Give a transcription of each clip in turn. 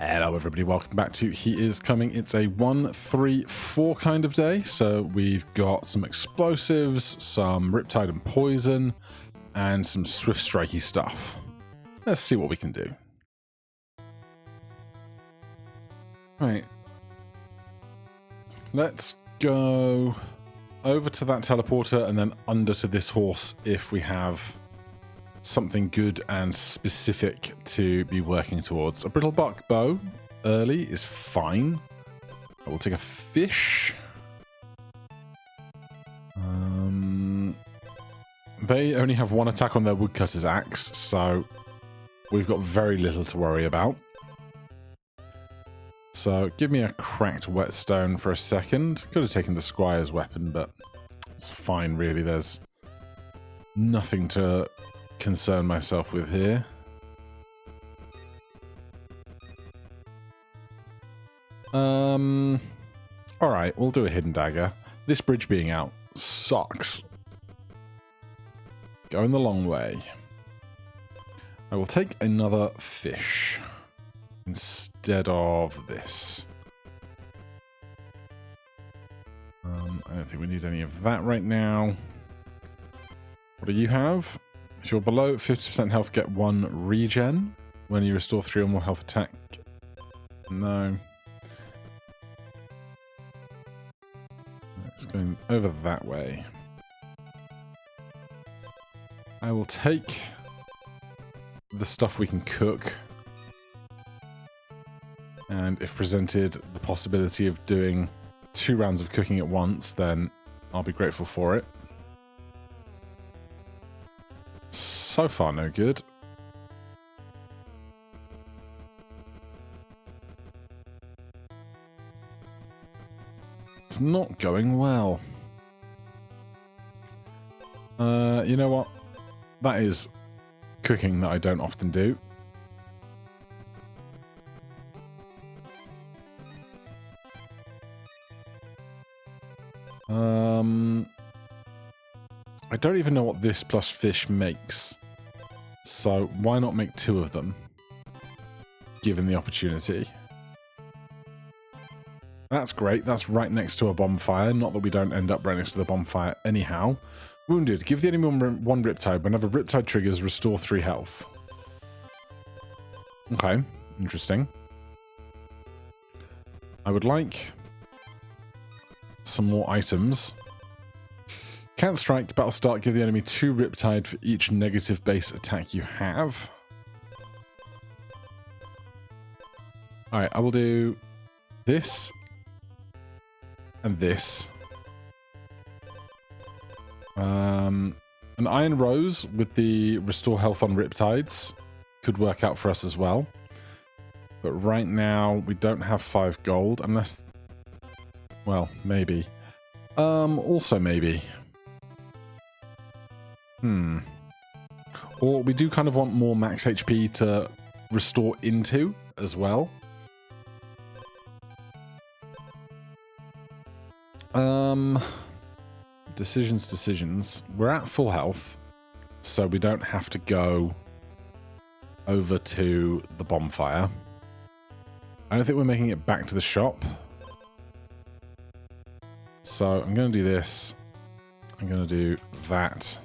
Hello everybody, welcome back to He Is Coming. It's a 1-3-4 kind of day, so we've got some explosives, some riptide and poison, and some swift strikey stuff. Let's see what we can do. Right. Let's go over to that teleporter and then under to this horse if we have something good and specific to be working towards. A brittlebark bow early is fine. I will take a fish. They only have one attack on their woodcutter's axe, so we've got very little to worry about. So give me a cracked whetstone for a second. Could have taken the squire's weapon, but it's fine really. There's nothing to concern myself with here. Alright, we'll do a hidden dagger. This bridge being out sucks. Going the long way. I will take another fish instead of this. I don't think we need any of that right now. What do you have? If you're below 50% health, get 1 regen. When you restore 3 or more health attack. No. It's going over that way. I will take the stuff we can cook. And if presented the possibility of doing 2 rounds of cooking at once, then I'll be grateful for it. So far, no good. It's not going well. You know what? That is cooking that I don't often do. I don't even know what this plus fish makes. So why not make 2 of them, given the opportunity? That's great. That's right next to a bonfire. Not that we don't end up right next to the bonfire anyhow. Wounded. Give the enemy 1 riptide. Whenever riptide triggers, restore 3 health. Okay. Interesting. I would like some more items. Can't strike, battle start, give the enemy 2 riptide for each negative base attack you have. Alright, I will do this and this. An iron rose with the restore health on riptides could work out for us as well. But right now we don't have 5 gold unless, well, maybe. Also maybe. Or we do kind of want more max HP to restore into as well. Decisions. We're at full health, so we don't have to go over to the bonfire. I don't think we're making it back to the shop. So I'm going to do this. I'm going to do that.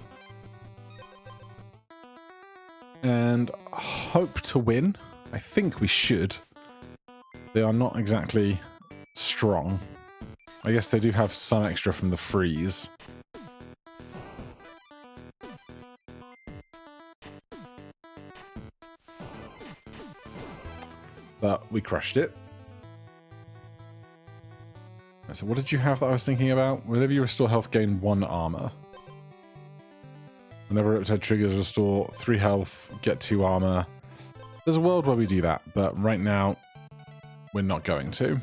And hope to win. I think we should. They are not exactly strong. I guess they do have some extra from the freeze. But we crushed it. So what did you have that I was thinking about? Whenever you restore health, gain 1 armor. Whenever Riptide triggers, restore 3 health, get 2 armor. There's a world where we do that, but right now, we're not going to.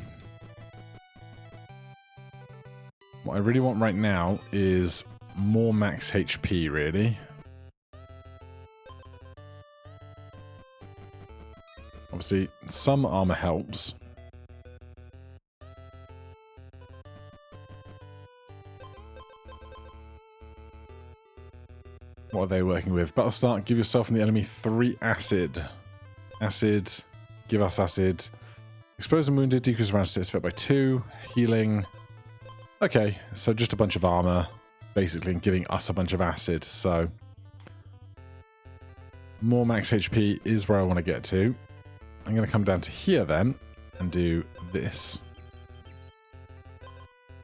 What I really want right now is more max HP, really. Obviously, some armor helps. What are they working with? Battle start, give yourself and the enemy 3 acid. Acid, give us acid. Exposed and wounded, decrease round status effect by 2. Healing. Okay, so just a bunch of armor, basically, and giving us a bunch of acid. So more max HP is where I want to get to. I'm going to come down to here then and do this.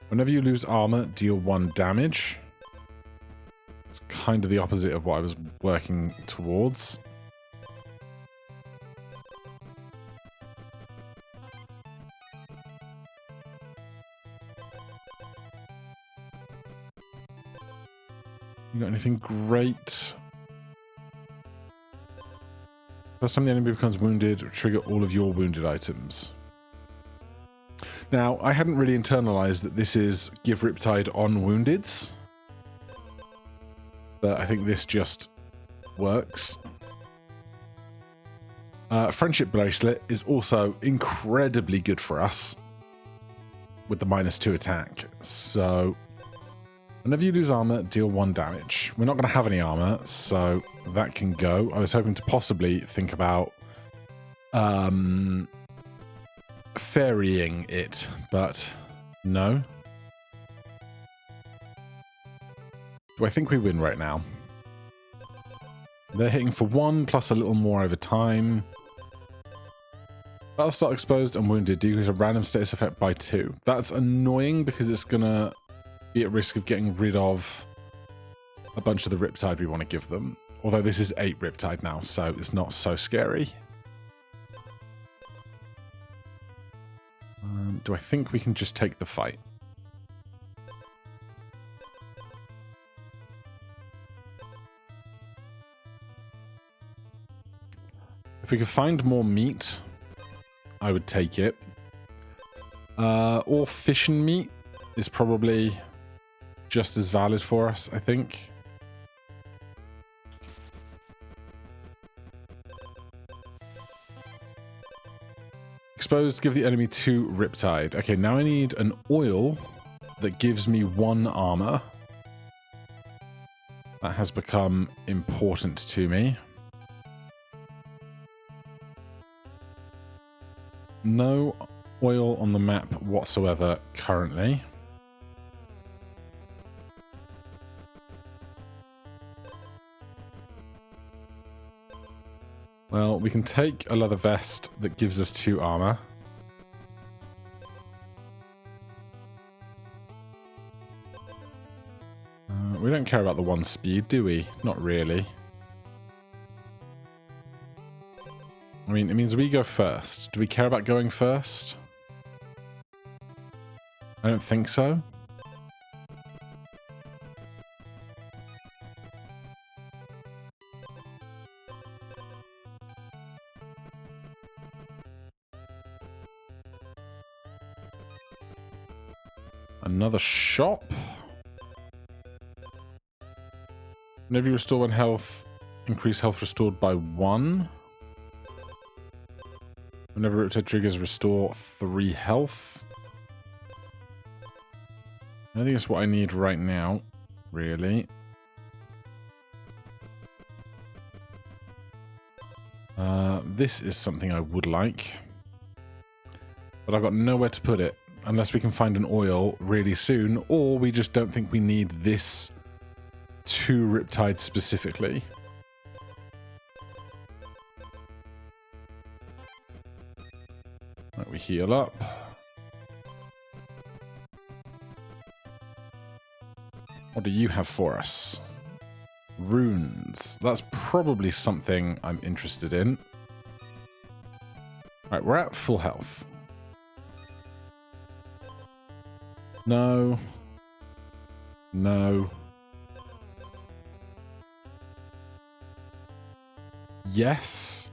Whenever you lose armor, deal 1 damage. It's kind of the opposite of what I was working towards. You got anything great? First time the enemy becomes wounded, trigger all of your wounded items. Now, I hadn't really internalized that this is give Riptide on woundeds, but I think this just works. Friendship Bracelet is also incredibly good for us with the -2 attack. So whenever you lose armor, deal 1 damage. We're not going to have any armor, so that can go. I was hoping to possibly think about ferrying it, but no. Do I think we win right now? They're hitting for 1 plus a little more over time. Battle start exposed and wounded, decrease a random status effect by 2. That's annoying because it's gonna be at risk of getting rid of a bunch of the Riptide we want to give them. Although this is 8 Riptide now, so it's not so scary. Do I think we can just take the fight? If we could find more meat, I would take it. Or fish and meat is probably just as valid for us, I think. Exposed, give the enemy 2 Riptide. Okay, now I need an oil that gives me 1 armor. That has become important to me. No oil on the map whatsoever currently. Well, we can take a leather vest that gives us 2 armor. We don't care about the 1 speed, do we? Not really. I mean, it means we go first. Do we care about going first? I don't think so. Another shop. Whenever you restore 1 health, increase health restored by 1. Whenever Riptide triggers, restore 3 health. I think it's what I need right now, really. This is something I would like. But I've got nowhere to put it. Unless we can find an oil really soon, or we just don't think we need this 2 Riptide specifically. Right, we heal up. What do you have for us? Runes. That's probably something I'm interested in. Right, we're at full health. No. No. Yes.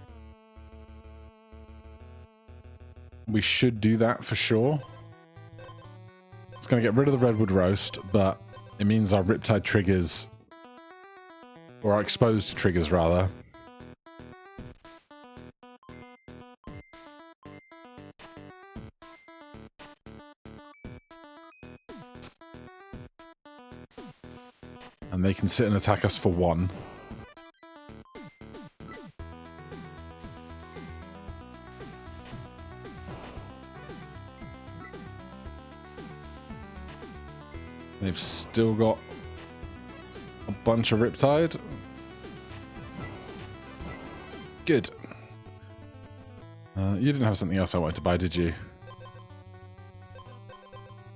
We should do that for sure. It's going to get rid of the redwood roast, but it means our Riptide triggers, or our exposed triggers rather, and they can sit and attack us for 1. They've still got a bunch of Riptide. Good. You didn't have something else I wanted to buy, did you?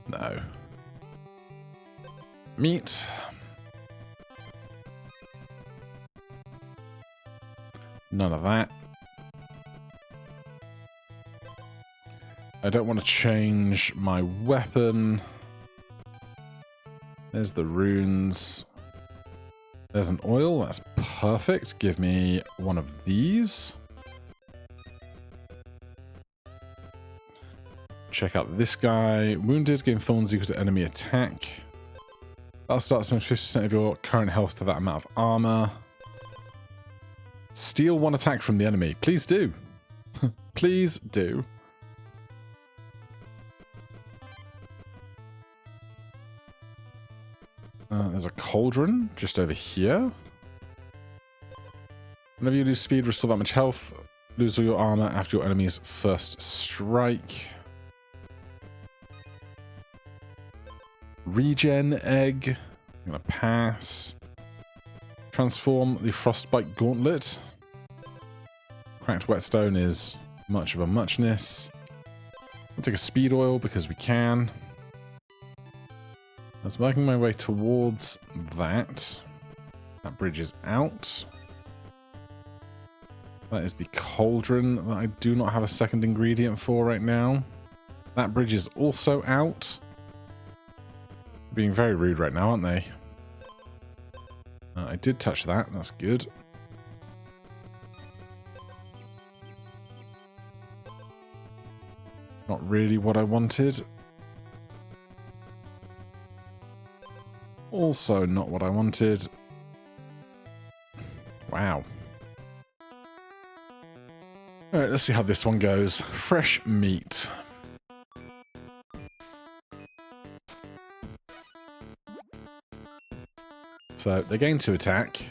No. Meat. None of that. I don't want to change my weapon. There's the runes. There's an oil. That's perfect. Give me one of these. Check out this guy. Wounded, gain thorns equal to enemy attack. That'll start spending 50% of your current health to that amount of armor. Steal one attack from the enemy. Please do. Please do. There's a cauldron just over here. Whenever you lose speed, restore that much health. Lose all your armor after your enemy's first strike. Regen egg. I'm gonna pass. Transform the frostbite gauntlet. Cracked whetstone is much of a muchness. We'll take a speed oil because we can. I was making my way towards that. That bridge is out. That is the cauldron that I do not have a second ingredient for right now. That bridge is also out. Being very rude right now, aren't they? I did touch that. That's good. Not really what I wanted. Also not what I wanted. Wow. Alright, let's see how this one goes. Fresh meat. So, they gain 2 attack.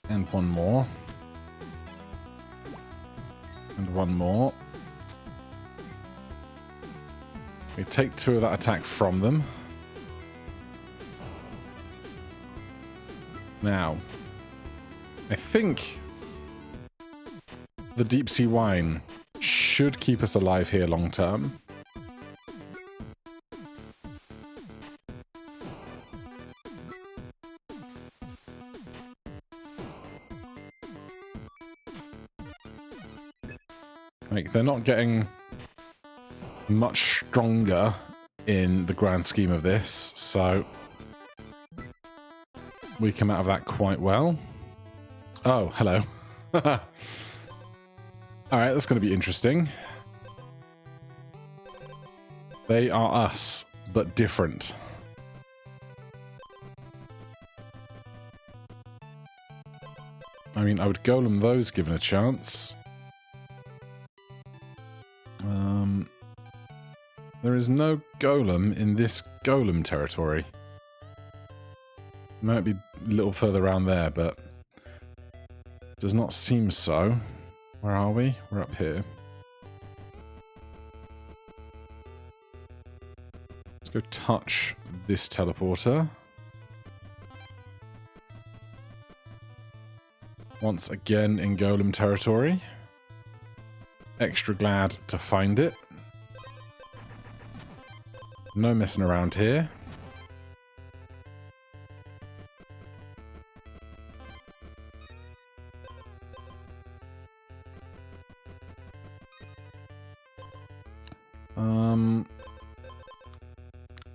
And one more. And one more. We take 2 of that attack from them. Now, I think the deep sea wine should keep us alive here long term. Like, they're not getting much stronger in the grand scheme of this, so we come out of that quite well. Oh, hello. Alright, that's going to be interesting. They are us, but different. I mean, I would golem those given a chance. There is no golem in this golem territory. Might be a little further around there, but does not seem so. Where are we? We're up here. Let's go touch this teleporter. Once again in golem territory. Extra glad to find it. No messing around here.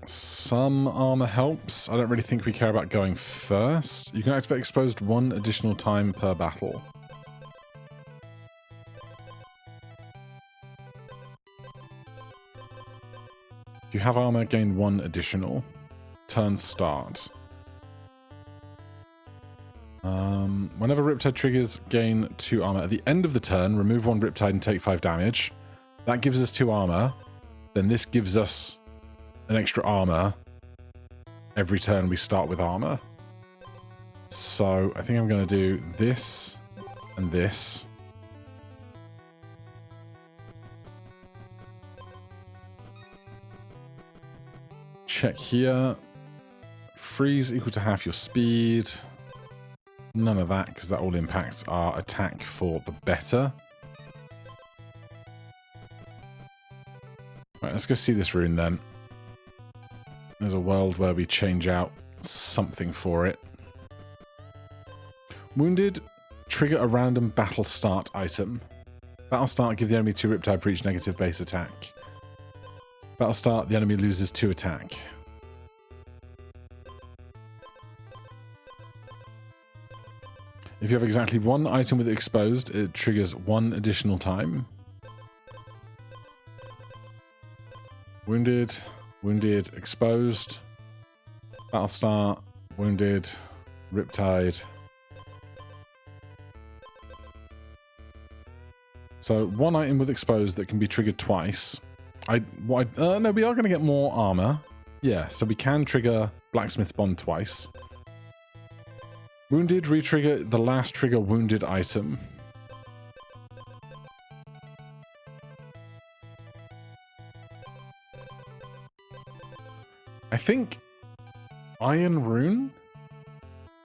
Some armor helps. I don't really think we care about going first. You can activate exposed 1 additional time per battle. You have armor, gain 1 additional. Turn start. Whenever Riptide triggers, gain 2 armor. At the end of the turn, remove 1 Riptide and take 5 damage. That gives us 2 armor. Then this gives us an extra armor. Every turn we start with armor. So I think I'm going to do this and this. check here. Freeze equal to half your speed. None of that, because that all impacts our attack for the better. Right, let's go see this rune then. There's a world where we change out something for it. Wounded, trigger a random battle start item. Battle start, give the enemy 2 Riptide for each negative base attack. Battle start, the enemy loses 2 attack. If you have exactly 1 item with it exposed, it triggers 1 additional time. Wounded, wounded, exposed. Battle start, wounded, Riptide. So 1 item with exposed that can be triggered twice. No, we are going to get more armor. Yeah, so we can trigger Blacksmith Bond twice. Wounded, re-trigger the last trigger wounded item. I think Iron Rune?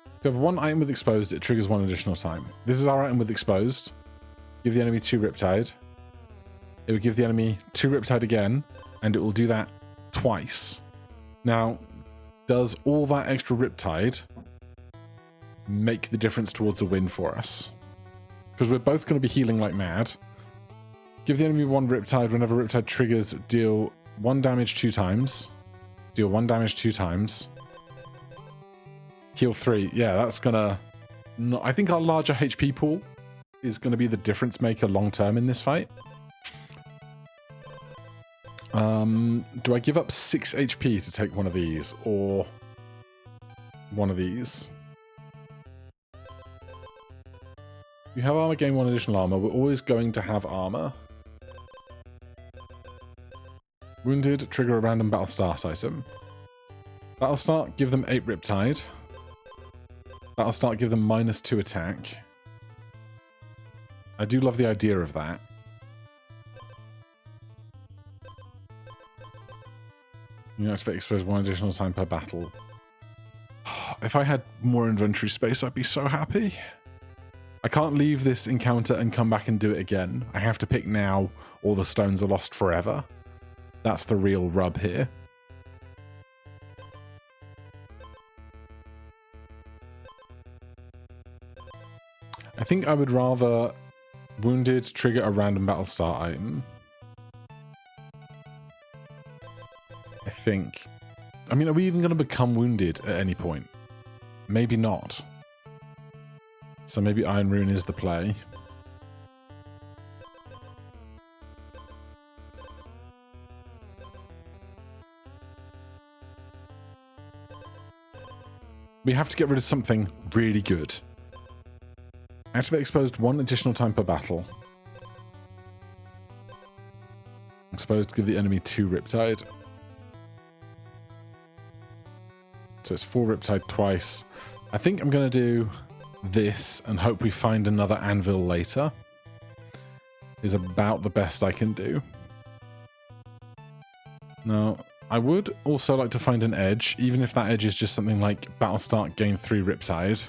If you have 1 item with exposed, it triggers 1 additional time. This is our item with exposed. Give the enemy 2 Riptide. It would give the enemy 2 Riptide again, and it will do that twice. Now, does all that extra Riptide make the difference towards a win for us? Because we're both going to be healing like mad. Give the enemy 1 Riptide. Whenever Riptide triggers, deal 1 damage 2 times. Deal 1 damage 2 times. Heal 3. Yeah, that's gonna... I think our larger HP pool is going to be the difference maker long term in this fight. Do I give up 6 HP to take one of these, or one of these? You have armor, gain 1 additional armor. We're always going to have armor. Wounded, trigger a random battle start item. Battle start, give them 8 Riptide. Battle start, give them -2 attack. I do love the idea of that. You activate expose 1 additional time per battle. If I had more inventory space, I'd be so happy. I can't leave this encounter and come back and do it again. I have to pick now, or the stones are lost forever. That's the real rub here. I think I would rather wounded trigger a random battle start item. I think. I mean, are we even going to become wounded at any point? Maybe not. So maybe Iron Rune is the play. We have to get rid of something really good. Activate exposed 1 additional time per battle. Exposed, give the enemy 2 Riptide. So it's 4 Riptide twice. I think I'm going to do this and hope we find another anvil later. Is about the best I can do. Now, I would also like to find an edge, even if that edge is just something like battle start, gain 3 Riptide.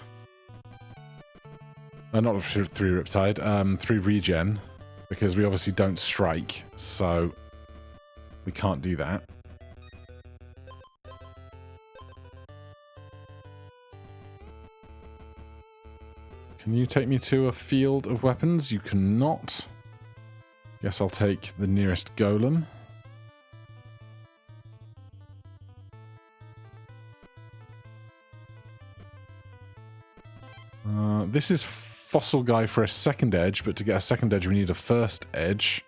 Not 3 Riptide, 3 regen, because we obviously don't strike, so we can't do that. Can you take me to a field of weapons? You cannot. Guess I'll take the nearest golem. This is Fossil Guy for a second edge, but to get a second edge we need a first edge,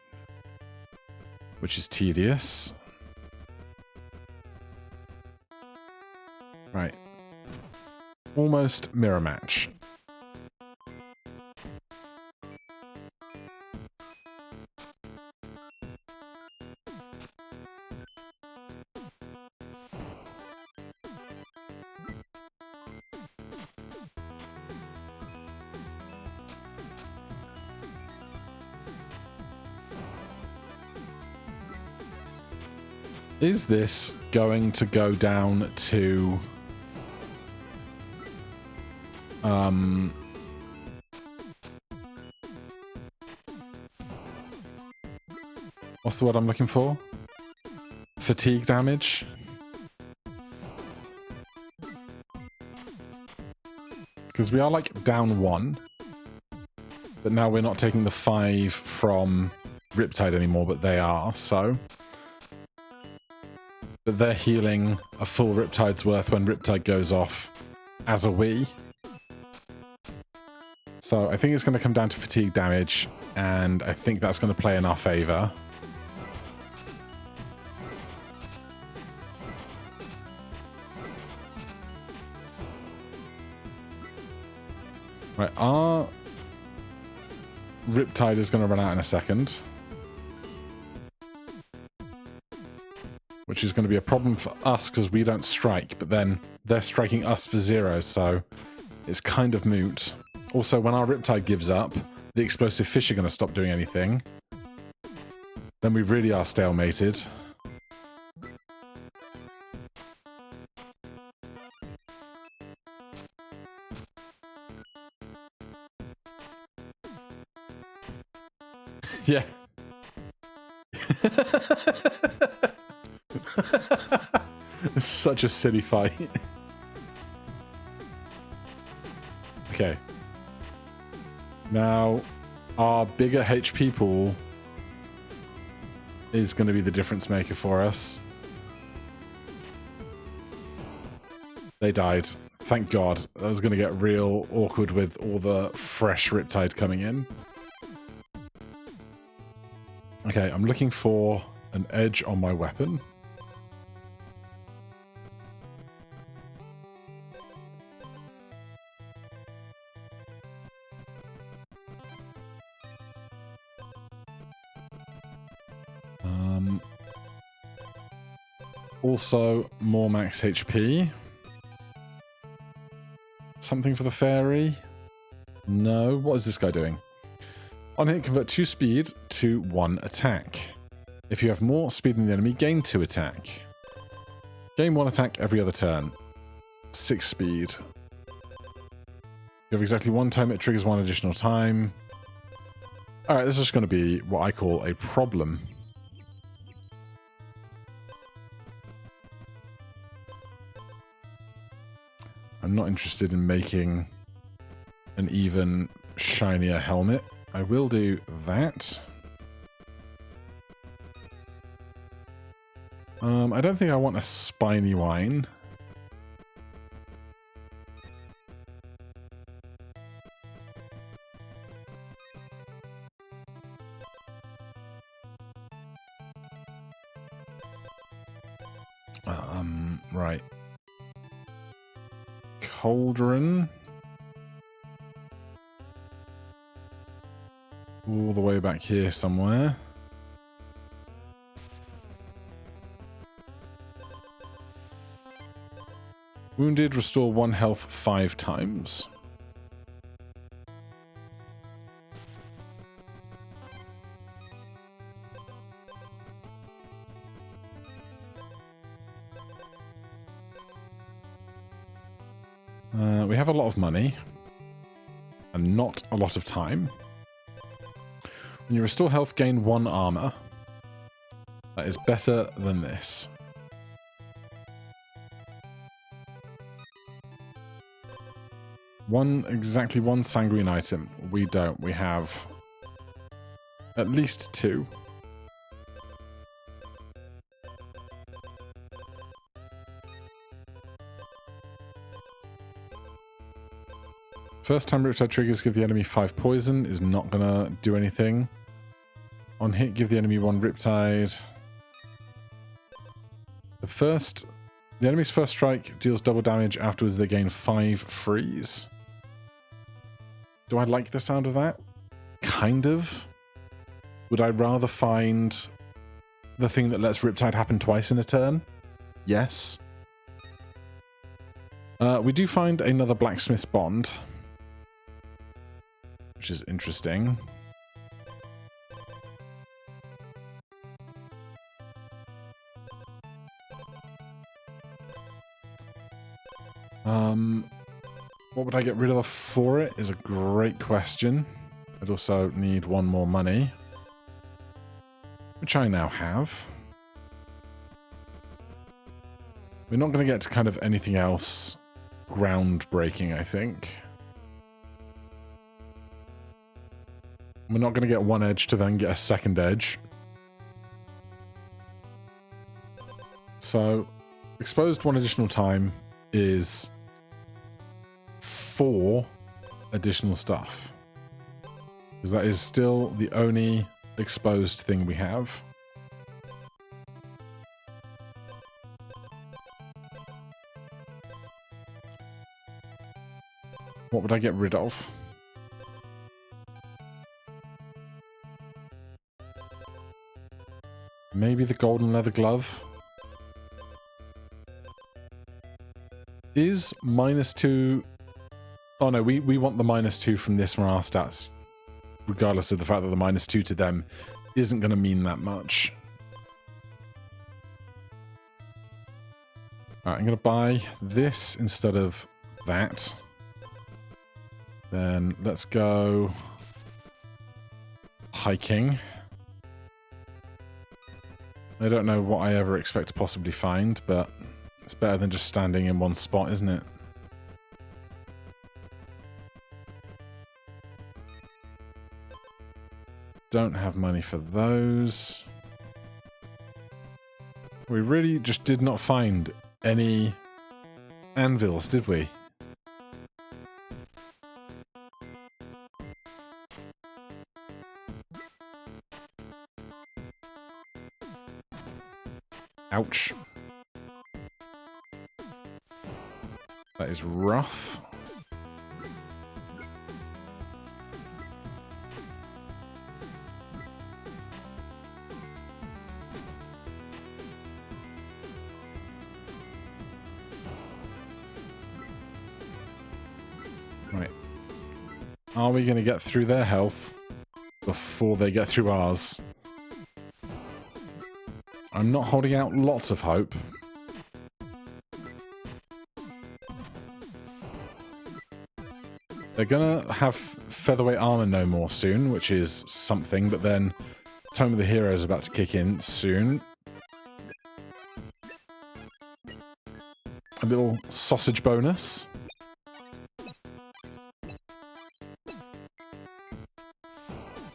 which is tedious. Right. Almost mirror match. Is this going to go down to... what's the word I'm looking for? Fatigue damage? Because we are, like, down 1. But now we're not taking the 5 from Riptide anymore, but they are, so... But they're healing a full Riptide's worth when Riptide goes off as a Wii. So I think it's going to come down to fatigue damage, and I think that's going to play in our favour. Right, our Riptide is going to run out in a second. Which is going to be a problem for us because we don't strike, but then they're striking us for 0, so it's kind of moot. Also, when our Riptide gives up, the explosive fish are going to stop doing anything. Then we really are stalemated. Yeah. It's such a silly fight. Okay. Now, our bigger HP pool is going to be the difference maker for us. They died. Thank God. That was going to get real awkward with all the fresh Riptide coming in. Okay, I'm looking for an edge on my weapon. Also, more max HP. Something for the fairy? No. What is this guy doing? On hit, convert 2 speed to 1 attack. If you have more speed than the enemy, gain 2 attack. Gain 1 attack every other turn. 6 speed. You have exactly 1 time, it triggers 1 additional time. Alright, this is going to be what I call a problem. I'm not interested in making an even shinier helmet. I will do that. I don't think I want a spiny wine. Right. Cauldron. All the way back here somewhere. Wounded, restore 1 health 5 times. We have a lot of money. And not a lot of time. When you restore health, gain 1 armor. That is better than this. Exactly one sanguine item. We don't. We have at least 2. First time Riptide triggers give the enemy 5 poison is not gonna do anything. On hit, give the enemy 1 Riptide. The enemy's first strike deals double damage. Afterwards, they gain 5 freeze. Do I like the sound of that? Kind of. Would I rather find the thing that lets Riptide happen twice in a turn? Yes. We do find another blacksmith's bond, which is interesting. What would I get rid of for it is a great question. I'd also need one more money, which I now have. We're not going to get to kind of anything else groundbreaking, I think. We're not going to get one edge to then get a second edge. So, exposed one additional time is 4 additional stuff. Because that is still the only exposed thing we have. What would I get rid of? Maybe the golden leather glove. Is -2... Oh no, we want the -2 from this from our stats. Regardless of the fact that the -2 to them isn't going to mean that much. Alright, I'm going to buy this instead of that. Then let's go hiking. I don't know what I ever expect to possibly find, but it's better than just standing in one spot, isn't it? Don't have money for those. We really just did not find any anvils, did we? Ouch. That is rough. Right. Are we going to get through their health before they get through ours? I'm not holding out lots of hope. They're gonna have featherweight armor no more soon, which is something, but then Tome of the Hero is about to kick in soon. A little sausage bonus.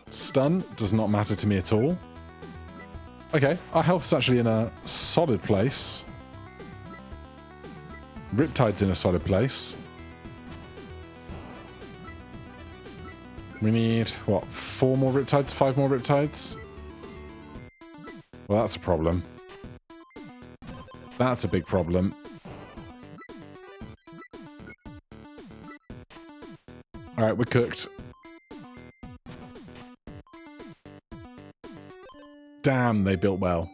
Stun does not matter to me at all. Okay, our health's actually in a solid place. Riptide's in a solid place. We need, what, 4 more Riptides? 5 more Riptides? Well, that's a problem. That's a big problem. Alright, we're cooked. Damn, they built well.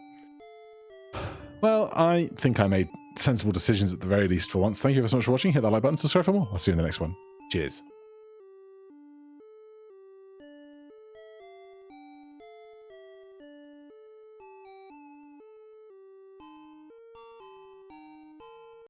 Well, I think I made sensible decisions at the very least for once. Thank you so much for watching. Hit that like button, subscribe for more. I'll see you in the next one. Cheers.